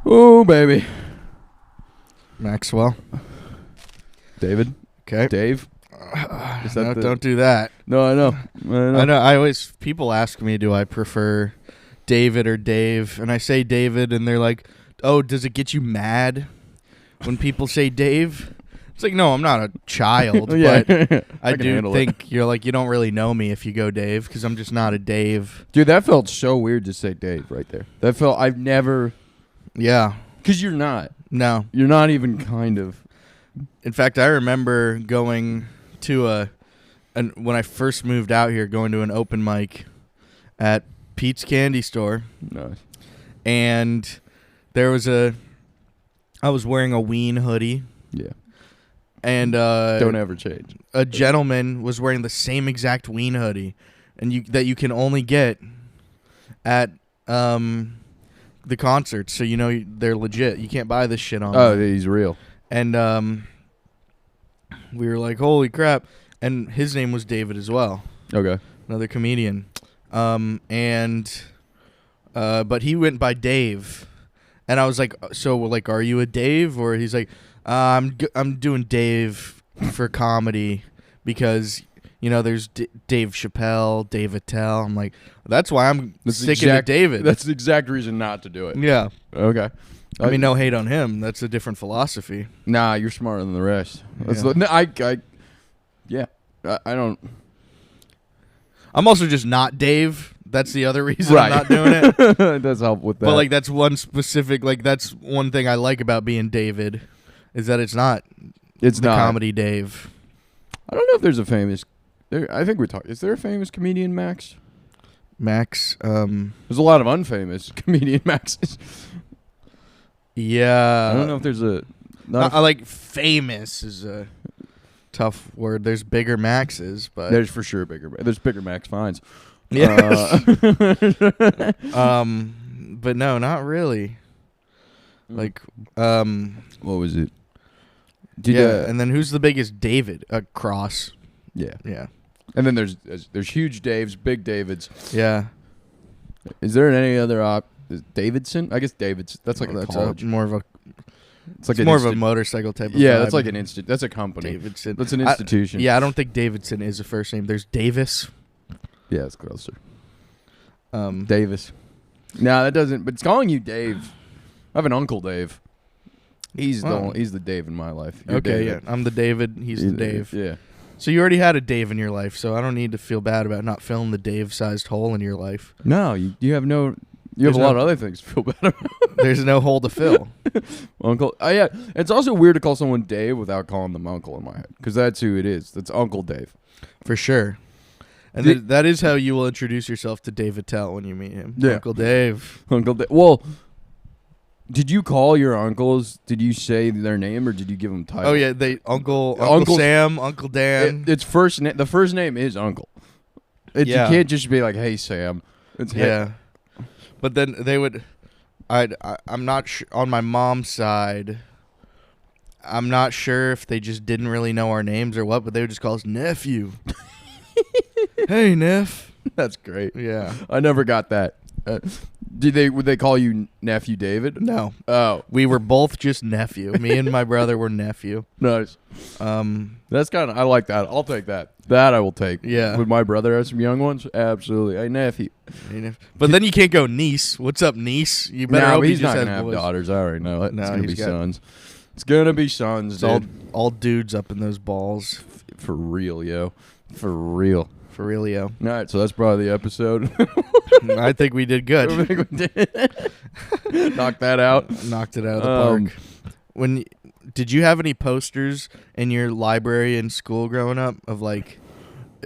Oh, baby. Maxwell. David. Okay. Dave. No, don't do that. No, I know. I know. People ask me, do I prefer David or Dave? And I say David, and they're like, oh, does it get you mad when people say Dave? It's like, no, I'm not a child, but I do think you're like, you don't really know me if you go Dave, because I'm just not a Dave. Dude, that felt so weird to say Dave right there. That felt, I've never. Yeah. Because you're not. No. You're not even kind of. In fact, I remember going to when I first moved out here, going to an open mic at Pete's Candy Store. Nice. And there was I was wearing a Ween hoodie. Yeah. And don't ever change. A gentleman was wearing the same exact Ween hoodie, and that you can only get at the concerts, so you know they're legit. You can't buy this shit on. Oh, he's real. And we were like, holy crap. And his name was David as well. Okay. Another comedian. But he went by Dave. And I was like, so like, are you a Dave? Or he's like, I'm doing Dave for comedy because, you know, there's Dave Chappelle, Dave Attell. I'm like, that's why I'm sticking to David. That's the exact reason not to do it. Yeah. Okay. I mean, no hate on him. That's a different philosophy. Nah, you're smarter than the rest. Yeah. I don't. I'm also just not Dave. That's the other reason I'm not doing it. It does help with that. But like, that's one specific. Like, that's one thing I like about being David, is that it's not. It's the not comedy Dave. I don't know if there's a famous. I think we're talking. Is there a famous comedian Max? Max. There's a lot of unfamous comedian Maxes. Yeah. I don't know if there's a. I like famous is a tough word. There's bigger Maxes, but there's for sure bigger. There's bigger Max Fines. Yes. But no, not really. Like, what was it? And then who's the biggest David? Cross. Yeah. Yeah. And then there's huge Daves, big Davids. Yeah. Is there any other Davidson? I guess Davidson. That's like a college. More of a. It's more of a motorcycle type of Yeah, vibe. that's like an That's a company. Davidson. That's an institution. I don't think Davidson is a first name. There's Davis. Yeah, it's closer. Davis. No, that doesn't. But it's calling you Dave. I have an uncle Dave. He's the Dave in my life. You're okay, David. yeah. I'm the David. He's the Dave. Yeah. So you already had a Dave in your life, so I don't need to feel bad about not filling the Dave-sized hole in your life. No, you have no. You have a lot of other things to feel bad about. There's no hole to fill. Uncle. Yeah. It's also weird to call someone Dave without calling them uncle in my head, because that's who it is. That's Uncle Dave. For sure. And that is how you will introduce yourself to Dave Attell when you meet him. Yeah. Uncle Dave. Uncle Dave. Well, did you call your uncles? Did you say their name, or did you give them titles? Oh yeah, Uncle Sam, Uncle Dan. It's first. The first name is Uncle. You can't just be like, "Hey Sam." It's yeah. But then they would. I'm not sure on my mom's side. I'm not sure if they just didn't really know our names or what, but they would just call us nephew. Hey, Neff. That's great. Yeah. I never got that. Would they call you Nephew David? No. Oh. We were both just nephew. Me and my brother were nephew. Nice. That's kind of, I like that. I'll take that. That I will take. Yeah. Would my brother have some young ones? Absolutely. Hey, nephew. But then you can't go niece. What's up, niece? You better hope he's he just not has going to have boys. Daughters. I already know it. No, it's going to be sons. It's going to be sons, dude. All dudes up in those balls. For real, yo. For real. For real, yo. All right, so that's probably the episode. I think we did good. I think we did. Knocked that out. Knocked it out of the park. Did you have any posters in your library in school growing up of like,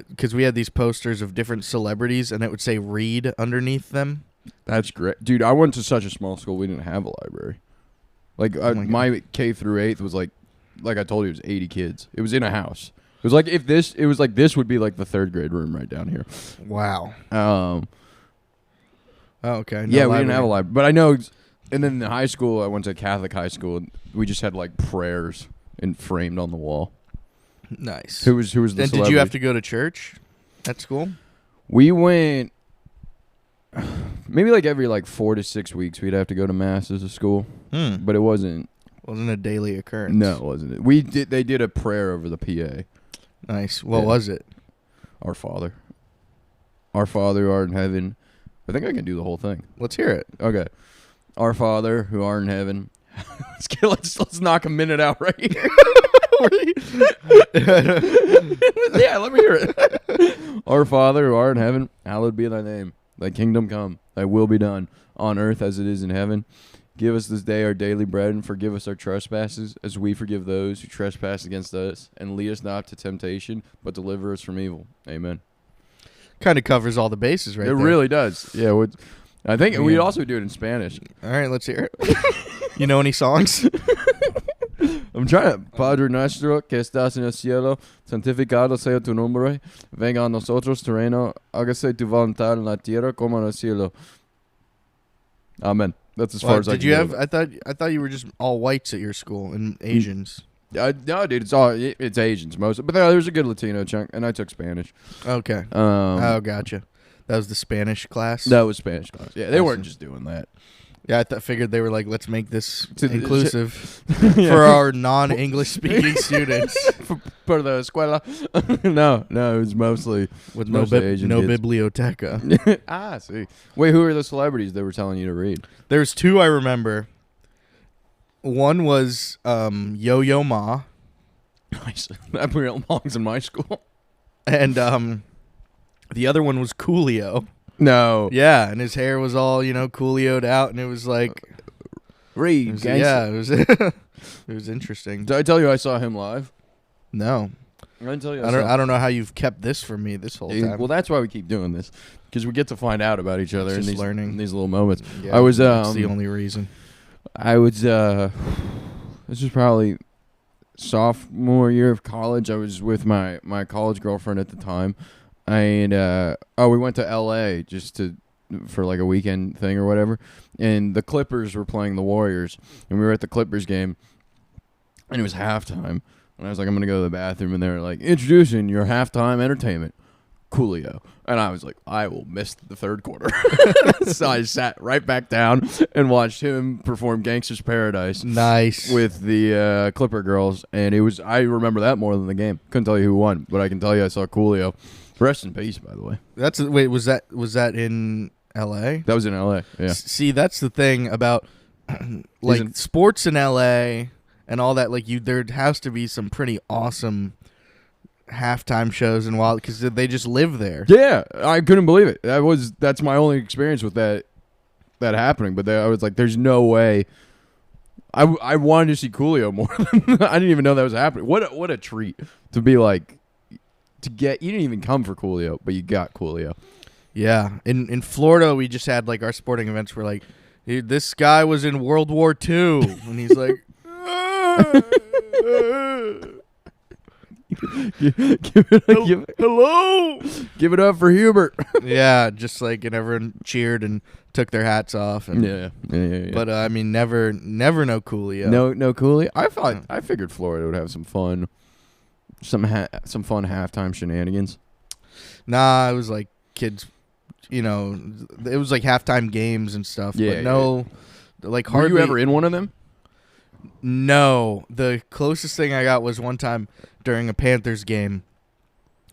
because we had these posters of different celebrities and it would say read underneath them? That's great. Dude, I went to such a small school, we didn't have a library. Like, my K through 8th was like I told you, it was 80 kids. It was in a house. It was like this would be like the 3rd grade room right down here. Wow. Oh, okay. No, we didn't have a library. But I know, and then in high school, I went to Catholic high school, and we just had like prayers framed on the wall. Nice. Who was the celebrity? Did you have to go to church at school? We went, maybe like every like 4 to 6 weeks we'd have to go to mass as a school, but it wasn't a daily occurrence. No, it wasn't. They did a prayer over the PA. Nice. What was it? Our Father who art in heaven. I think I can do the whole thing. Let's hear it. Okay. Our Father who art in heaven. let's knock a minute out right here. Yeah, let me hear it. Our Father who art in heaven, hallowed be thy name. Thy kingdom come, thy will be done, on earth as it is in heaven. Give us this day our daily bread, and forgive us our trespasses, as we forgive those who trespass against us. And lead us not to temptation, but deliver us from evil. Amen. Kind of covers all the bases right there. It really does. Yeah, I think we'd also do it in Spanish. All right, let's hear it. You know any songs? I'm trying to. Padre nuestro que estás en el cielo, santificado sea tu nombre. Venga a nosotros tu reino. Hágase tu voluntad en la tierra como en el cielo. Amen. That's as far as I can. Did you have? I thought you were just all whites at your school and Asians. No, dude. It's Asians most. But there's a good Latino chunk, and I took Spanish. Okay. Gotcha. That was the Spanish class. That was Spanish class. Yeah, they weren't just doing that. Yeah, I figued they were like, let's make this inclusive for our non-English speaking students. For the escuela. No, it was mostly with Asian no kids. biblioteca. See. Wait, who are the celebrities they were telling you to read? There's two I remember. One was Yo-Yo Ma. Nice. That belongs in my school. And the other one was Coolio. No. Yeah, and his hair was all, Coolio'd out, and it was like... Read, it was interesting. Did I tell you I saw him live? No. I didn't tell you. I don't know how you've kept this from me this whole time. Well, that's wai we keep doing this, because we get to find out about each other in these little moments. Yeah, that's the only reason. This was probably sophomore year of college. I was with my college girlfriend at the time. And we went to L.A. for like a weekend thing or whatever, and the Clippers were playing the Warriors, and we were at the Clippers game, and it was halftime, and I was like, I'm gonna go to the bathroom, and they were like, introducing your halftime entertainment, Coolio, and I was like, I will miss the third quarter, so I sat right back down and watched him perform Gangsta's Paradise, nice, with the Clipper girls, and I remember that more than the game. Couldn't tell you who won, but I can tell you I saw Coolio. Rest in peace, by the way. Was that in L.A.? That was in L.A., yeah. See, that's the thing about like sports in L.A. and all that. Like there has to be some pretty awesome halftime shows and wild because they just live there. Yeah, I couldn't believe it. That's my only experience with that happening. But I was like, there's no way. I wanted to see Coolio more. I didn't even know that was happening. What a treat to be like. You didn't even come for Coolio, but you got Coolio. Yeah. In Florida, we just had like our sporting events were like, this guy was in World War II. And he's like, hello. Give it up for Hubert. Yeah, just like, and everyone cheered and took their hats off. And, yeah. But I mean, never no Coolio. No Coolio. I figured Florida would have some fun. Some fun halftime shenanigans. Nah, it was like kids, it was like halftime games and stuff. Yeah, but no, like hardly. Were you ever in one of them? No, the closest thing I got was one time during a Panthers game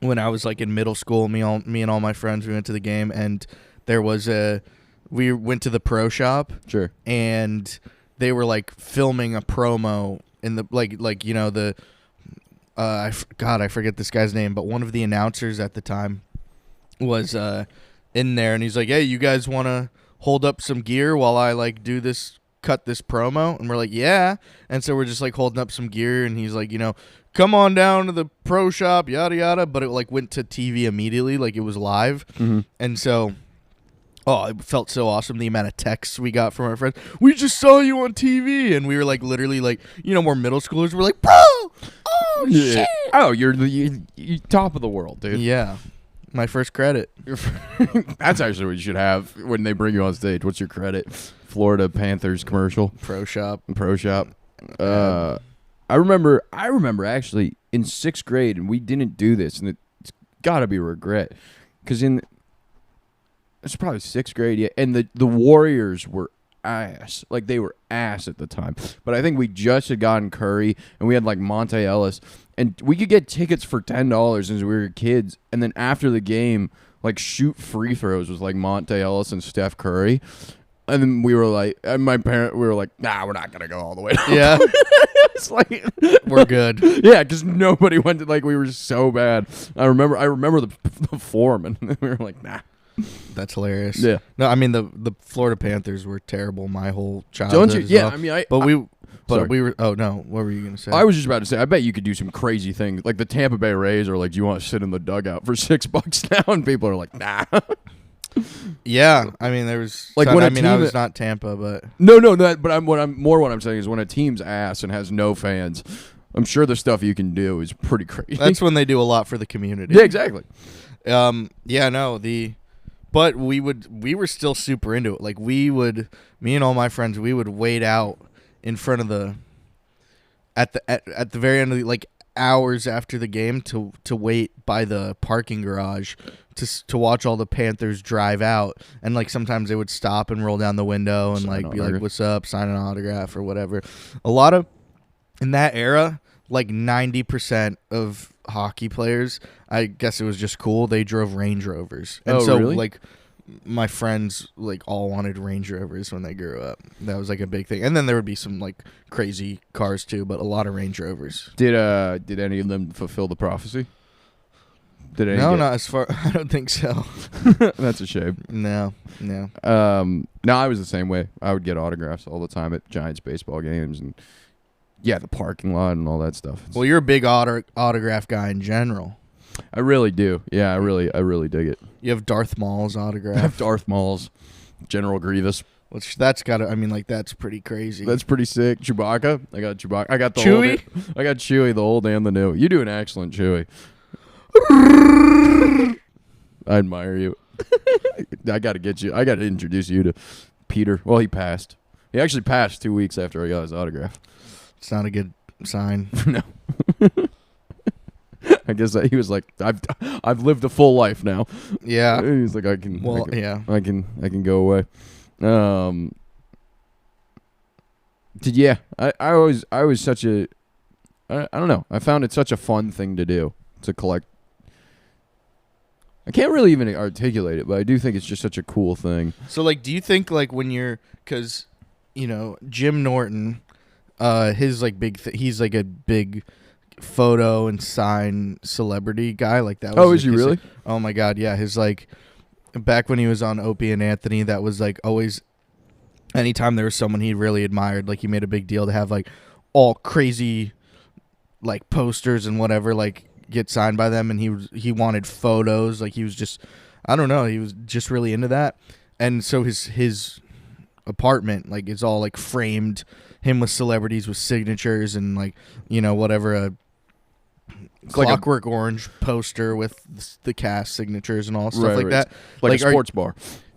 when I was like in middle school. Me and all my friends, we went to the game, and we went to the pro shop. Sure. And they were like filming a promo in the the. I forget this guy's name, but one of the announcers at the time was in there, and he's like, "Hey, you guys want to hold up some gear while I like cut this promo?" And we're like, "Yeah." And so we're just like holding up some gear, and he's like, "Come on down to the pro shop, yada yada." But it like went to TV immediately, like it was live, and so. Oh, it felt so awesome, the amount of texts we got from our friends. We just saw you on TV. And we were like, literally like, we're middle schoolers. We're like, bro, oh, shit. Oh, you're top of the world, dude. Yeah. My first credit. That's actually what you should have when they bring you on stage. What's your credit? Florida Panthers commercial. Pro shop. I remember actually in 6th grade, and we didn't do this, and it's got to be a regret. Because It's probably 6th grade, yeah. And the Warriors were ass. Like, they were ass at the time. But I think we just had gotten Curry, and we had, like, Monte Ellis. And we could get tickets for $10 as we were kids. And then after the game, like, shoot free throws was, like, Monte Ellis and Steph Curry. And then we were like, and we were like, nah, we're not going to go all the way down. Yeah. It's like, we're good. Yeah, because nobody went to, like, we were so bad. I remember the form, and we were like, nah. That's hilarious. Yeah. No, I mean the Florida Panthers were terrible my whole childhood. Don't you? Yeah, well. I mean, we were. Oh no, what were you gonna say? I was just about to say, I bet you could do some crazy things. Like the Tampa Bay Rays are like, do you want to sit in the dugout for $6 now? And people are like, nah. Yeah, I mean there was like when I was not Tampa, but no, but what I'm saying is when a team's ass and has no fans, I'm sure the stuff you can do is pretty crazy. That's when they do a lot for the community. Yeah, exactly. But we were still super into it. Like me and all my friends, we would wait out in front of at the very end of like hours after the game to wait by the parking garage to watch all the Panthers drive out, and like sometimes they would stop and roll down the window and like be like, "What's up?" Sign an autograph or whatever. A lot of in that era, like 90% of hockey players, I guess it was just cool, they drove Range Rovers. And so really? like my friends like all wanted Range Rovers when they grew up. That was like a big thing. And then there would be some like crazy cars too, but a lot of Range Rovers. Did any of them fulfill the prophecy? Not as far. I don't think so. That's a shame. No. No, I was the same way. I would get autographs all the time at Giants baseball games and the parking lot and all that stuff. Well, you're a big autograph guy in general. I really do. Yeah, I really dig it. You have Darth Maul's autograph. I have Darth Maul's, General Grievous. Which that's that's pretty crazy. That's pretty sick. Chewbacca. I got Chewbacca. I got the Chewie. I got Chewie, the old and the new. You do an excellent Chewie. I admire you. I got to introduce you to Peter. Well, he passed. He actually passed 2 weeks after I got his autograph. It's not a good sign. No. I guess he was like, I've lived a full life now. Yeah. He's like, I can go away. I was such a, I don't know. I found it such a fun thing to do, to collect. I can't really even articulate it, but I do think it's just such a cool thing. So, like, do you think, like, when you're, because, Jim Norton, his, like, he's, like, a big photo and sign celebrity guy. Like, that was. Oh, is he really? Oh, my God, yeah. His, like, back when he was on Opie and Anthony, that was, like, always, anytime there was someone he really admired, like, he made a big deal to have, like, all crazy, like, posters and whatever, like, get signed by them, and he wanted photos. Like, he was just, I don't know, he was just really into that. And so his apartment, like, it's all like framed, him with celebrities with signatures and like, whatever, a Clockwork Orange poster with the cast signatures and all stuff like that. Like a sports bar.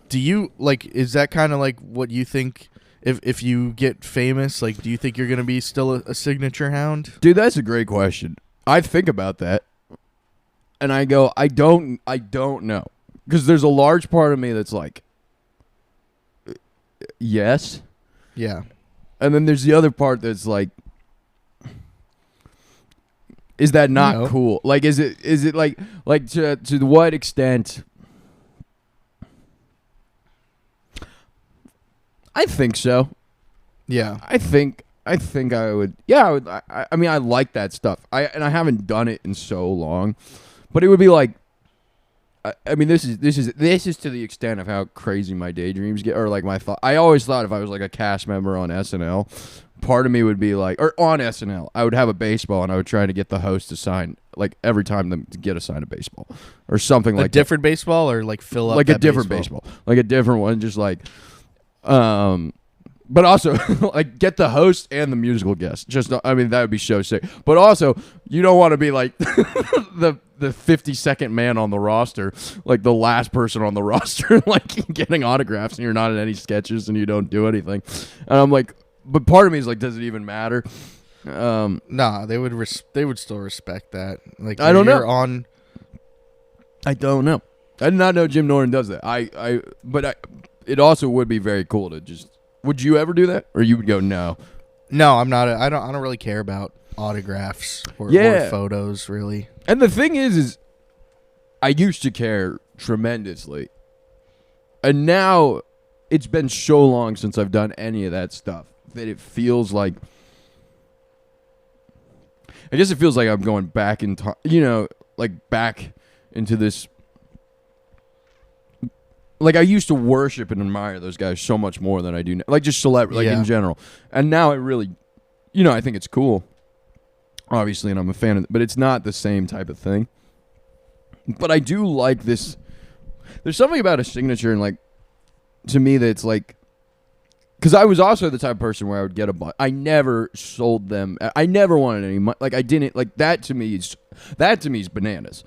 Do you like, is that kind of like what you think? If you get famous, like, do you think you're gonna be still a signature hound? Dude, that's a great question. I think about that, and I go, I don't know, because there's a large part of me that's like, yes, yeah, and then there's the other part that's like, is that not cool? Like, is it like to what extent? I think so. Yeah, I think I would. Yeah, I would. I mean, I like that stuff. I haven't done it in so long, but it would be like. I mean, this is to the extent of how crazy my daydreams get, or like my thought. I always thought if I was like a cast member on SNL, part of me would be like, or on SNL, I would have a baseball and I would try to get the host to sign, like every time them to get a sign a baseball, or something like a different baseball, or like fill up like a different baseball, like a different one, just like, But also, like, get the host and the musical guest. Just, I mean, that would be so sick. But also, you don't want to be like the 52nd man on the roster, like the last person on the roster, like getting autographs, and you're not in any sketches and you don't do anything. And I'm like, but part of me is like, does it even matter? Nah, they would still respect that. Like, I don't know. On. I don't know. I did not know Jim Norton does that. It also would be very cool to just. Would you ever do that, or you would go no? No, I'm not. I don't really care about autographs or photos, really. And the thing is I used to care tremendously, and now it's been so long since I've done any of that stuff that it feels like. I guess it feels like I'm going back in time, like back into this. Like, I used to worship and admire those guys so much more than I do now. Like, just celebrity, in general. And now I really, I think it's cool, obviously, and I'm a fan of it, but it's not the same type of thing. But I do like this. There's something about a signature, and, like, to me, that's, like, because I was also the type of person where I would get a bunch. I never sold them. I never wanted any money. Like, I didn't, like, that to me is bananas.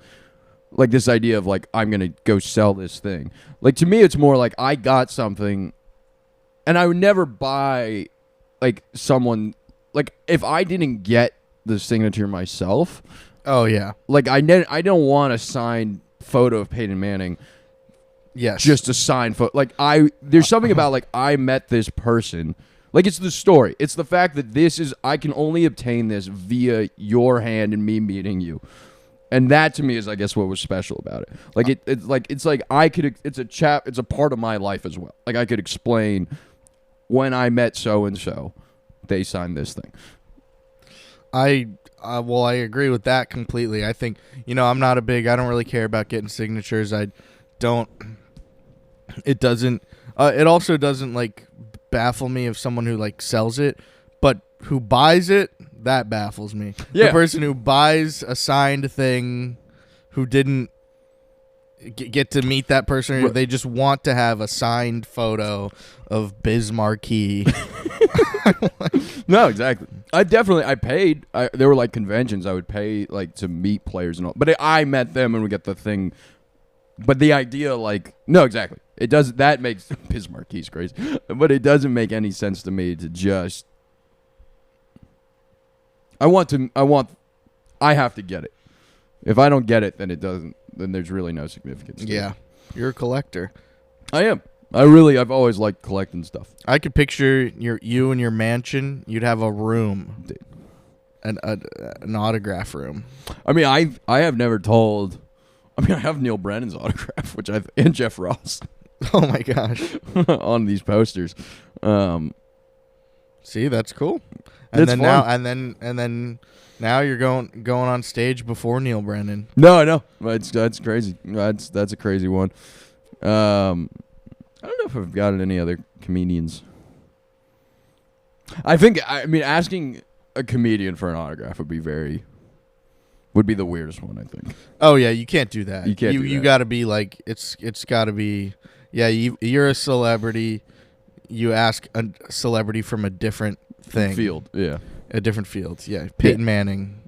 Like, this idea of, like, I'm going to go sell this thing. Like, to me, it's more like I got something, and I would never buy, like, someone, like, if I didn't get the signature myself. Oh, yeah. Like, I don't want a signed photo of Peyton Manning. Yes. Just a signed photo. Like, there's something about, like, I met this person. Like, it's the story. It's the fact that I can only obtain this via your hand and me meeting you. And that to me is, I guess, what was special about it. Like it's like I could. It's a part of my life as well. Like, I could explain when I met so and so, they signed this thing. I agree with that completely. I think I'm not I don't really care about getting signatures. I don't. It doesn't. It also doesn't like baffle me if someone who like sells it, but who buys it. That baffles me. Yeah. The person who buys a signed thing, who didn't get to meet that person, or they just want to have a signed photo of Biz Marquee. No, exactly. I paid. There were like conventions I would pay like to meet players and all. But I met them and we get the thing. But the idea, like, no, exactly. It does. That makes Biz Marquee's crazy. But it doesn't make any sense to me to just. I have to get it. If I don't get it, then it doesn't. Then there's really no significance. Yeah, you're a collector. I am. I've always liked collecting stuff. I could picture you in your mansion. You'd have a room, an autograph room. I mean, I have never told. I mean, I have Neil Brennan's autograph, and Jeff Ross. Oh my gosh, on these posters. See, that's cool. And then now you're going on stage before Neil Brennan. No, I know. That's crazy. That's a crazy one. I don't know if I've got any other comedians. I mean, asking a comedian for an autograph would be the weirdest one, I think. Oh yeah, you can't do that. You can't. You got to be like it's got to be. Yeah, you're a celebrity. You ask a celebrity from a different thing. Field, yeah. A different field, yeah. Peyton Manning.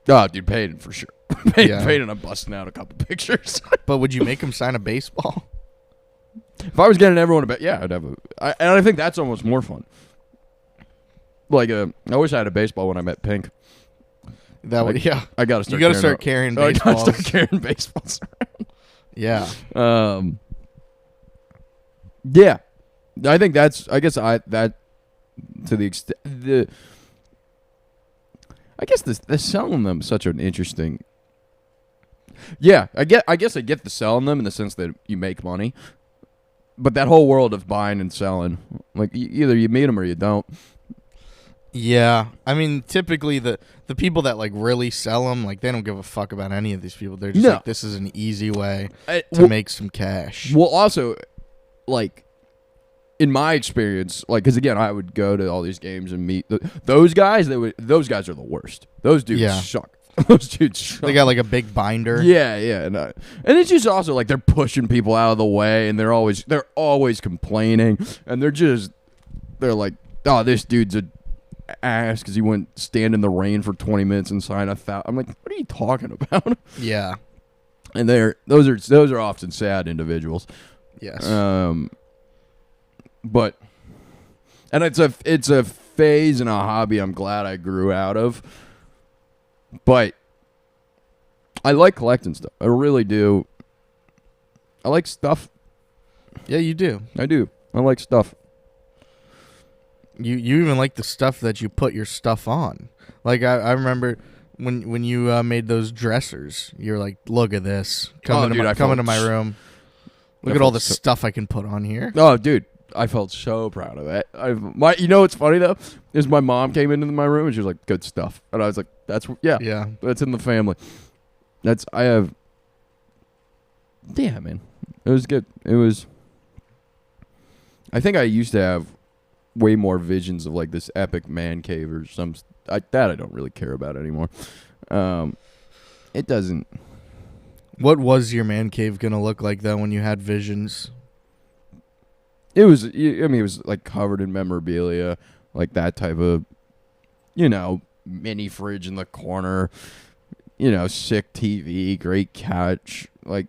Oh, dude, Peyton for sure. Peyton, I'm busting out a couple pictures. But would you make him sign a baseball? If I was getting everyone a bet, yeah, I'd have and I think that's almost more fun. Like, I wish I had a baseball when I met Pink. That would, yeah. I got to start. You got to start carrying baseballs. I got to start carrying baseballs around. Yeah. Yeah. I think that's. I guess that to the extent I guess the selling them is such an interesting. Yeah, I guess I get the selling them in the sense that you make money, but that whole world of buying and selling, like either you meet them or you don't. Yeah, I mean, typically the people that like really sell them, like they don't give a fuck about any of these people. They're just like, this is an easy way to make some cash. Well, also, like in my experience, like because again, I would go to all these games and meet those guys. Those guys are the worst. Those dudes suck. Those dudes suck. They got like a big binder. Yeah, and it's just also like they're pushing people out of the way, and they're always complaining, and they're like, oh, this dude's a ass because he went stand in the rain for 20 minutes and signed 1,000. I'm like, what are you talking about? Yeah, and those are often sad individuals. Yes. But it's a phase and a hobby I'm glad I grew out of. But I like collecting stuff. I really do. I like stuff. Yeah, you do. I do. I like stuff. You even like the stuff that you put your stuff on. Like I remember when you made those dressers, you're like, look at this. Come into my room. Look at all the stuff I can put on here. Oh, dude, I felt so proud of that. You know what's funny though is my mom came into my room and she was like, "Good stuff," and I was like, "That's that's in the family." Yeah, man, it was good. It was. I think I used to have way more visions of like this epic man cave or that I don't really care about anymore. It doesn't. What was your man cave gonna look like though when you had visions? It was. I mean, it was like covered in memorabilia, like that type of, mini fridge in the corner, sick TV, great couch, like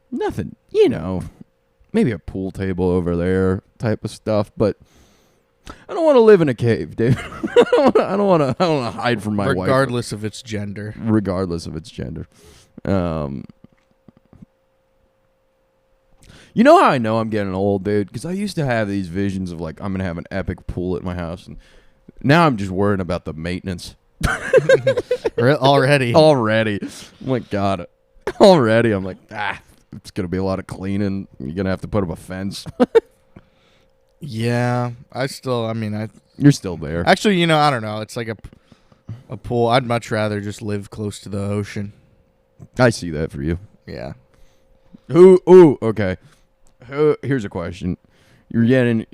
nothing, maybe a pool table over there type of stuff, but I don't want to live in a cave, dude. I don't want to hide from my wife. Regardless of its gender. You know how I know I'm getting old, dude? Because I used to have these visions of like I'm gonna have an epic pool at my house, and now I'm just worrying about the maintenance. Already. I'm like, God. Already, I'm like, it's gonna be a lot of cleaning. You're gonna have to put up a fence. Yeah, You're still there. Actually, I don't know. It's like a pool. I'd much rather just live close to the ocean. I see that for you. Yeah. Okay. Here's a question. You get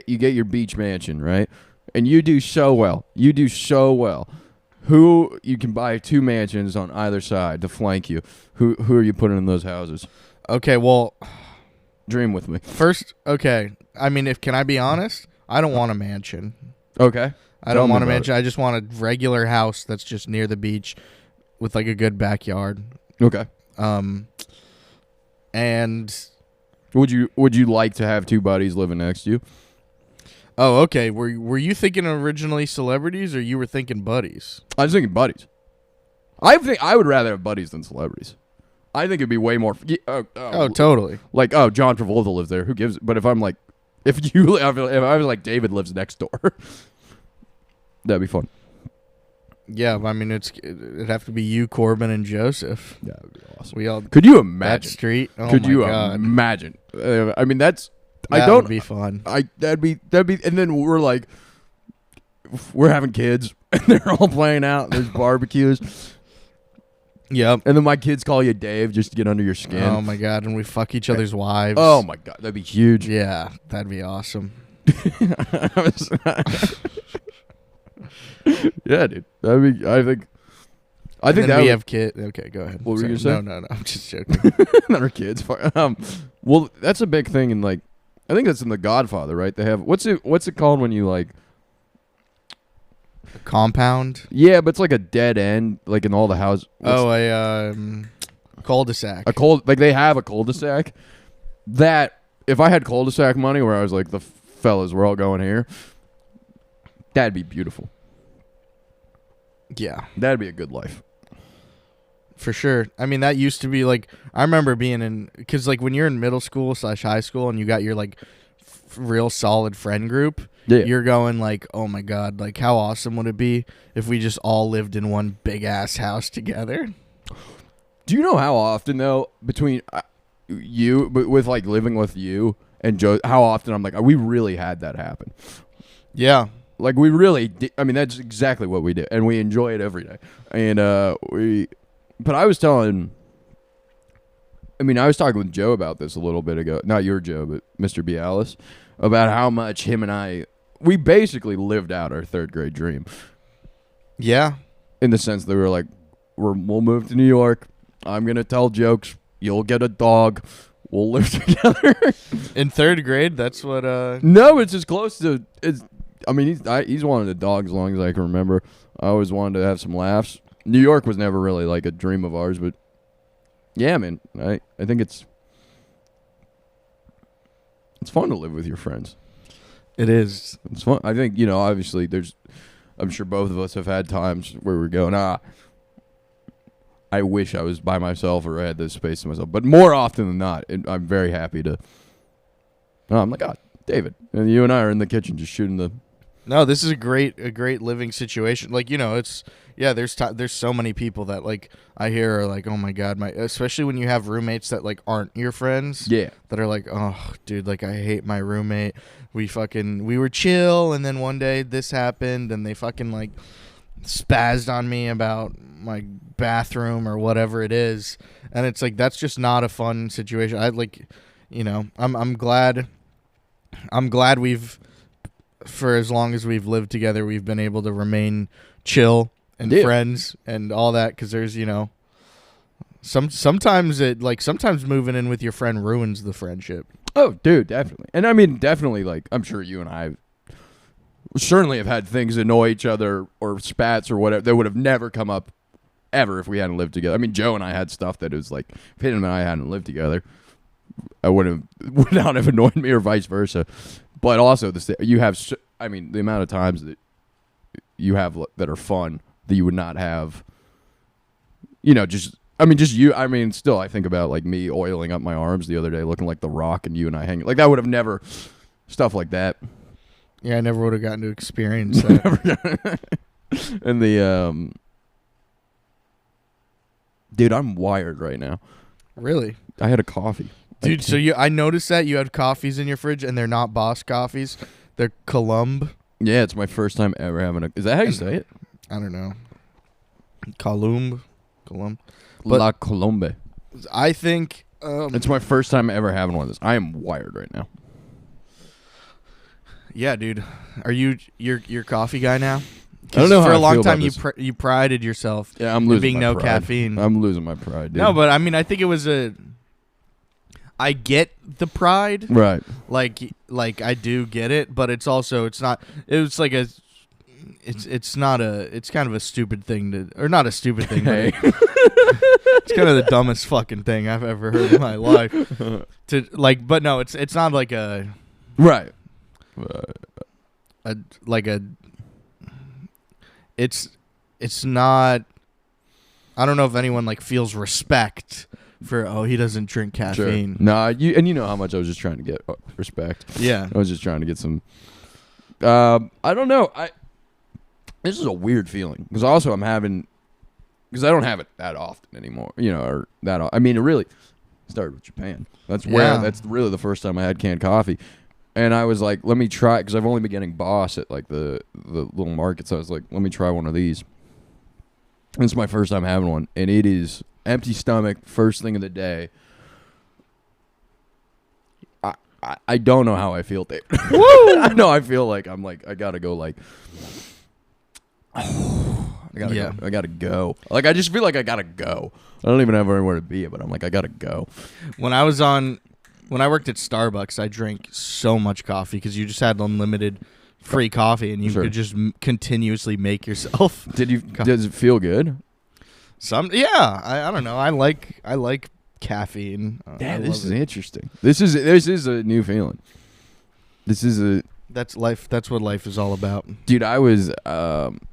your beach mansion, right? And you do so well. Who you can buy 2 mansions on either side to flank you. Who are you putting in those houses? Okay, well, dream with me. First, okay. I mean, can I be honest? I don't want a mansion. Okay. I don't want a mansion. I just want a regular house that's just near the beach with like a good backyard. Okay. And would you like to have 2 buddies living next to you? Oh, okay. Were you thinking originally celebrities or you were thinking buddies? I was thinking buddies. I would rather have buddies than celebrities. I think it'd be way more. Totally. Like, John Travolta lives there. Who gives? But if I'm like, if I was like David lives next door, that'd be fun. Yeah, I mean it'd have to be you, Corbin, and Joseph. That would be awesome. We all. Could you imagine? That street. Oh Could my you God. imagine? I mean, that would be fun. That'd be, and then we're having kids, and they're all playing out. And there's barbecues. Yep. And then my kids call you Dave just to get under your skin. Oh my God! And we fuck each other's wives. Oh my God, that'd be huge. Yeah, that'd be awesome. Yeah, dude. I think that we have kids. Okay, go ahead. What were you gonna say? No. I'm just joking. Not our kids. Well, that's a big thing in like, I think that's in The Godfather, right? They have what's it called when you like a compound? Yeah, but it's like a dead end, like in all the houses. A cul-de-sac. They have a cul-de-sac. That if I had cul-de-sac money, where I was like, the fellas, we're all going here. That'd be beautiful. Yeah, that'd be a good life. For sure. I mean, that used to be like, I remember being in, because like when you're in middle school / high school and you got your like real solid friend group, you're going like, oh my God, like how awesome would it be if we just all lived in one big ass house together? Do you know how often though, between you, but with like living with you and Joe, how often I'm like, we really had that happen? Yeah. Like we really did. I mean, that's exactly what we did. And we enjoy it every day. And but I was talking with Joe about this a little bit ago. Not your Joe, but Mr. Bialis, about how much him and I, we basically lived out our 3rd grade dream. Yeah. In the sense that we were like, we'll move to New York. I'm going to tell jokes. You'll get a dog. We'll live together. In 3rd grade? That's what... No, it's as close to... I mean, he's wanted a dog as long as I can remember. I always wanted to have some laughs. New York was never really like a dream of ours, but yeah, man, I think it's fun to live with your friends. It is. It's fun. I think, obviously I'm sure both of us have had times where we're going, I wish I was by myself or I had this space to myself. But more often than not, I'm very happy to. I'm like, oh, David, and you and I are in the kitchen just shooting the. No, this is a great living situation. Like, it's there's so many people that like I hear are like, oh my god, especially when you have roommates that like aren't your friends. Yeah. That are like, oh dude, like I hate my roommate. We were chill, and then one day this happened, and they fucking like spazzed on me about my bathroom or whatever it is, and it's like that's just not a fun situation. I like, I'm glad we've. For as long as we've lived together, we've been able to remain chill and friends and all that. Because there's, sometimes moving in with your friend ruins the friendship. Oh, dude, definitely. And I mean, definitely, like, I'm sure you and I certainly have had things annoy each other or spats or whatever that would have never come up ever if we hadn't lived together. I mean, Joe and I had stuff that was like, if him and I hadn't lived together, would not have annoyed me or vice versa. But also, the amount of times that you have that are fun that you would not have, still, I think about, like, me oiling up my arms the other day looking like The Rock and you and I hanging. Like, that would have never, stuff like that. Yeah, I never would have gotten to experience that. And dude, I'm wired right now. Really? I had a coffee. Dude, so I noticed that you had coffees in your fridge, and they're not Boss coffees. They're Columb. Yeah, it's my first time ever having is that how you say it? I don't know. Columb. La Colombe. I think... it's my first time ever having one of this. I am wired right now. Yeah, dude. Are you're coffee guy now? I don't know how for a I long feel time about you prided yourself. Yeah, I'm losing being my no pride. caffeine. I'm losing my pride, dude. No, but I mean, I think it was I get the pride, right? Like I do get it, but it's also it's not. It's like a. It's not a. It's kind of a stupid thing to, or not a stupid thing. Hey. But it's kind of the dumbest fucking thing I've ever heard in my life. But no, it's not like a. Right. It's not. I don't know if anyone like feels respect for he doesn't drink caffeine. Sure. Nah, you know how much I was just trying to get respect. Yeah, I was just trying to get some. I don't know. This is a weird feeling because also I'm having because I don't have it that often anymore. Or that. I mean, it really started with Japan. That's really the first time I had canned coffee. And I was like, let me try, because I've only been getting Boss at like the little markets. I was like, let me try one of these. And it's my first time having one, and it is empty stomach, first thing of the day. I don't know how I feel, Dave. Woo! I know I feel like I'm like I gotta go like. I gotta go. Like I just feel like I gotta go. I don't even have anywhere to be, but I'm like I gotta go. When I worked at Starbucks, I drank so much coffee because you just had unlimited free coffee, and you could just continuously make yourself. Does it feel good? I don't know. I like caffeine. Yeah, this is interesting. This is a new feeling. That's life. That's what life is all about. Dude, I was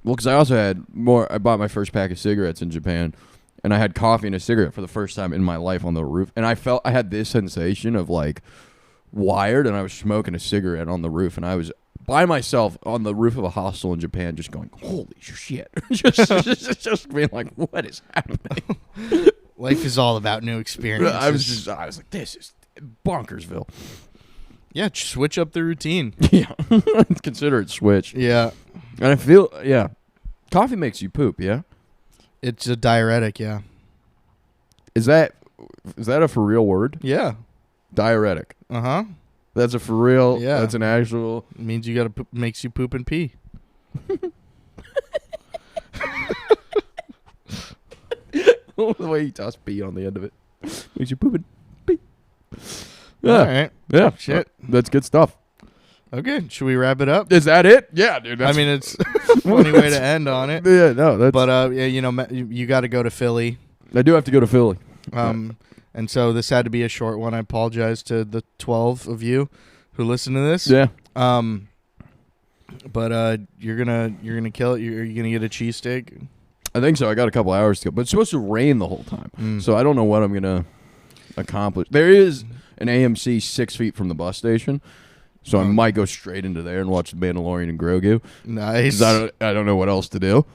because I also had more. I bought my first pack of cigarettes in Japan. And I had coffee and a cigarette for the first time in my life on the roof. And I had this sensation of like wired, and I was smoking a cigarette on the roof, and I was by myself on the roof of a hostel in Japan just going, holy shit. just being like, what is happening? Life is all about new experiences. I was like, this is bonkersville. Yeah, switch up the routine. Yeah. Consider it switch. Yeah. And I feel, coffee makes you poop, yeah? It's a diuretic, yeah. Is that a for real word? Yeah. Diuretic. Uh-huh. That's a for real. Yeah. That's an actual. It means you gotta makes you poop and pee. The way you toss pee on the end of it makes you poop and pee. Yeah. All right. Yeah. Shit. That's good stuff. Okay. Should we wrap it up? Is that it? Yeah, dude. I mean, it's a funny way to end on it. Yeah, no. That's, but you got to go to Philly. I do have to go to Philly. And so this had to be a short one. I apologize to the 12 of you who listen to this. Yeah. But you're gonna kill it. You're gonna get a cheesesteak. I think so. I got a couple hours to go, but it's supposed to rain the whole time, so I don't know what I'm gonna accomplish. There is an AMC 6 feet from the bus station, so I might go straight into there and watch The Mandalorian and Grogu. Nice. I don't know what else to do.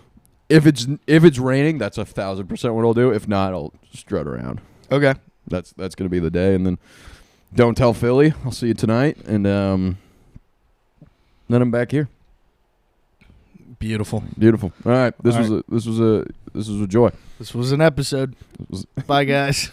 If it's raining, that's 1,000% what I'll do. If not, I'll strut around. Okay. That's gonna be the day, and then don't tell Philly. I'll see you tonight, and then I'm back here. Beautiful. All right. This was a joy. This was an episode. Bye, guys.